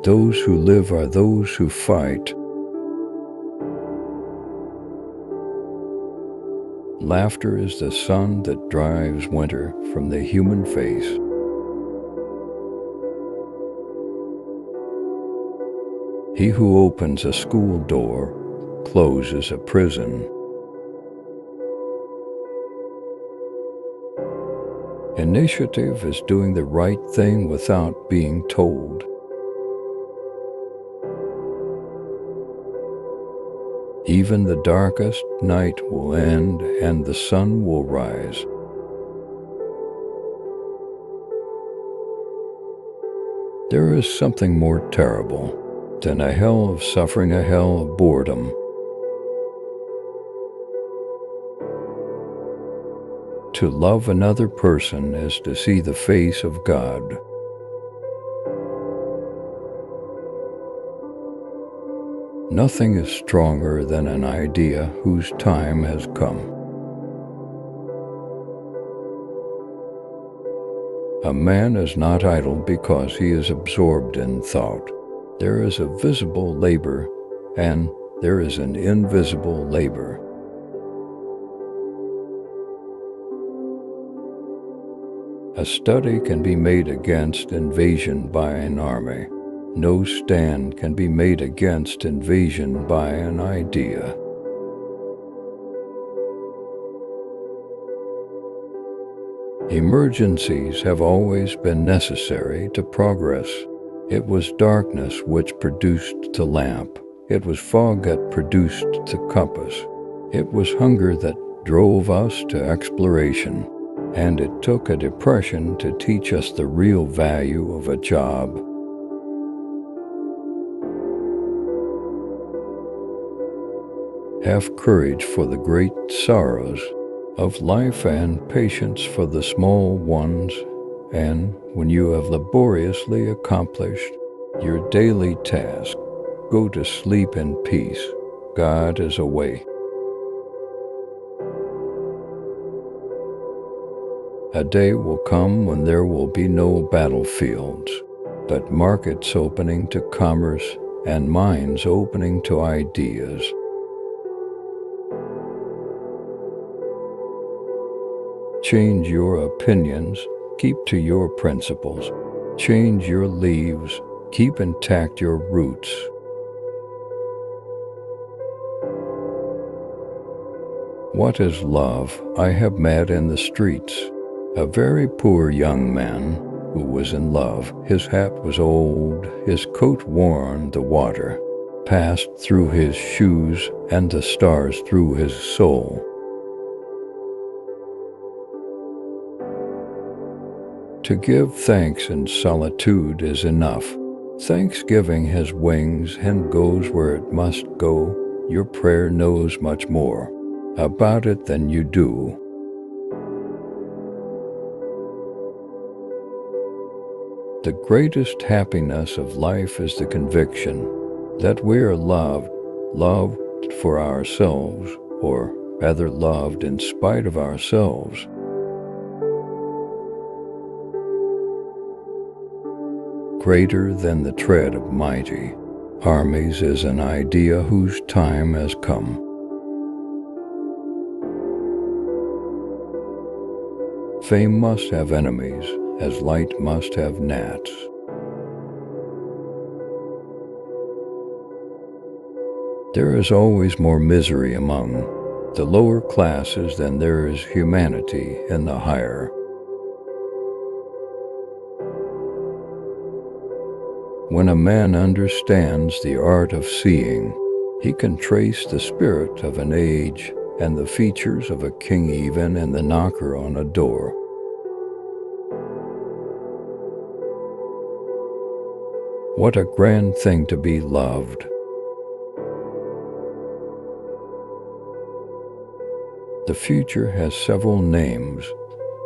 Those who live are those who fight. Laughter is the sun that drives winter from the human face. He who opens a school door closes a prison. Initiative is doing the right thing without being told. Even the darkest night will end and the sun will rise. There is something more terrible than a hell of suffering, a hell of boredom. To love another person is to see the face of God. Nothing is stronger than an idea whose time has come. A man is not idle because he is absorbed in thought. There is a visible labor and there is an invisible labor. A study can be made against invasion by an army. No stand can be made against invasion by an idea. Emergencies have always been necessary to progress. It was darkness which produced the lamp. It was fog that produced the compass. It was hunger that drove us to exploration. And it took a depression to teach us the real value of a job. Have courage for the great sorrows of life and patience for the small ones, and when you have laboriously accomplished your daily task, go to sleep in peace. God is away. A day will come when there will be no battlefields, but markets opening to commerce and minds opening to ideas. Change your opinions, keep to your principles. Change your leaves, keep intact your roots. What is love I have met in the streets? A very poor young man who was in love. His hat was old, his coat worn, the water passed through his shoes and the stars through his soul. To give thanks in solitude is enough. Thanksgiving has wings and goes where it must go. Your prayer knows much more about it than you do. The greatest happiness of life is the conviction that we are loved for ourselves, or rather loved in spite of ourselves. Greater than the tread of mighty armies is an idea whose time has come. Fame must have enemies, as light must have gnats. There is always more misery among the lower classes than there is humanity in the higher. When a man understands the art of seeing, he can trace the spirit of an age and the features of a king even in the knocker on a door. What a grand thing to be loved. The future has several names.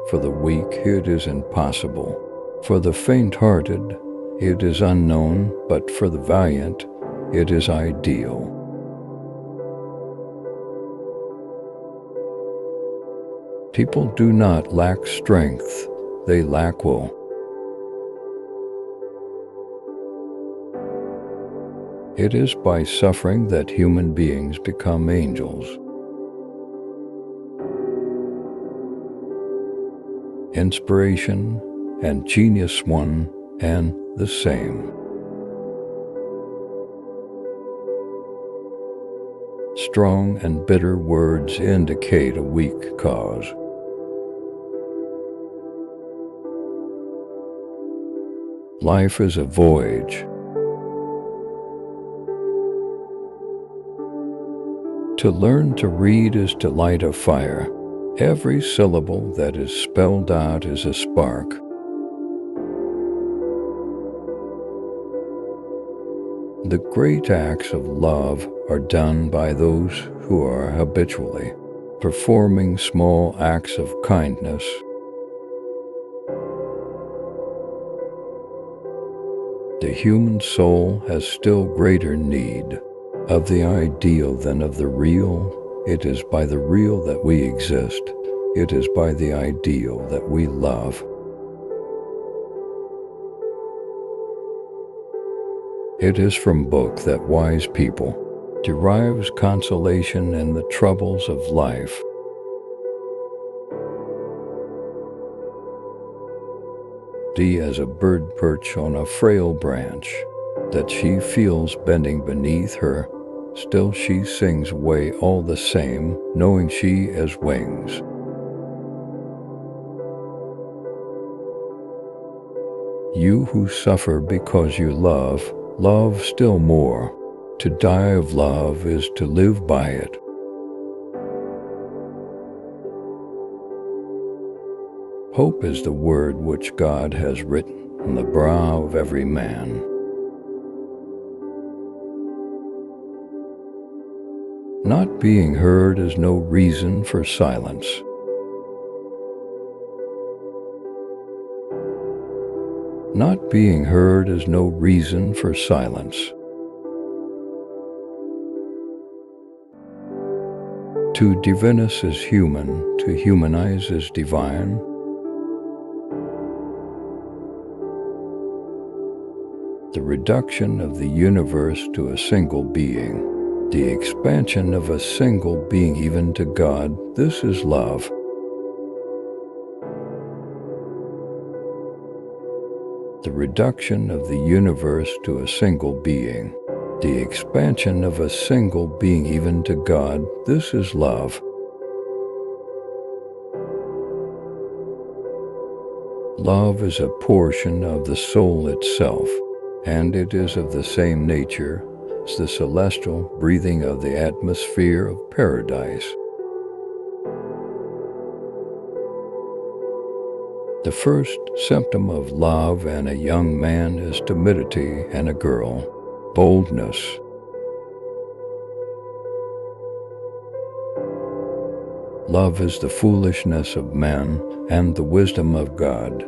For the weak, it is impossible. For the faint-hearted, it is unknown, but for the valiant, it is ideal. People do not lack strength, they lack will. It is by suffering that human beings become angels. Inspiration and genius one and the same. Strong and bitter words indicate a weak cause. Life is a voyage. To learn to read is to light a fire. Every syllable that is spelled out is a spark. The great acts of love are done by those who are habitually performing small acts of kindness. The human soul has still greater need of the ideal than of the real. It is by the real that we exist. It is by the ideal that we love. It is from book that wise people derives consolation in the troubles of life. D as a bird perch on a frail branch that she feels bending beneath her, still she sings away all the same, knowing she has wings. You who suffer because you love, love still more. To die of love is to live by it. Hope is the word which God has written on the brow of every man. Not being heard is no reason for silence. Not being heard is no reason for silence. To divinus is human, to humanize is divine. The reduction of the universe to a single being, the expansion of a single being even to God, this is love. The reduction of the universe to a single being, the expansion of a single being even to God, this is love. Love is a portion of the soul itself, and it is of the same nature as the celestial breathing of the atmosphere of paradise. The first symptom of love in a young man is timidity, and a girl, boldness. Love is the foolishness of men and the wisdom of God.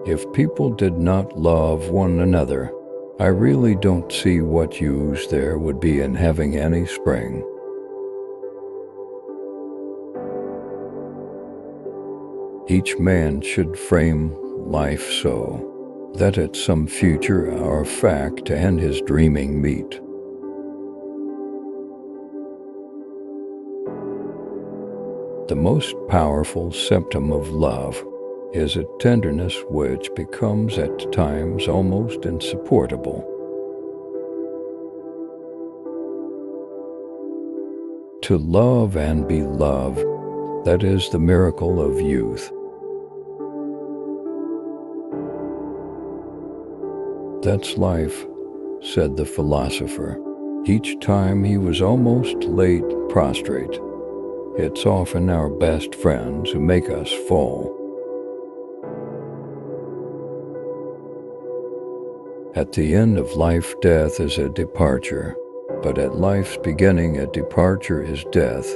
If people did not love one another, I really don't see what use there would be in having any spring. Each man should frame life so that at some future hour fact and his dreaming meet. The most powerful symptom of love is a tenderness which becomes at times almost insupportable. To love and be loved, that is the miracle of youth. That's life, said the philosopher. Each time he was almost laid prostrate. It's often our best friends who make us fall. At the end of life, death is a departure, but at life's beginning, a departure is death.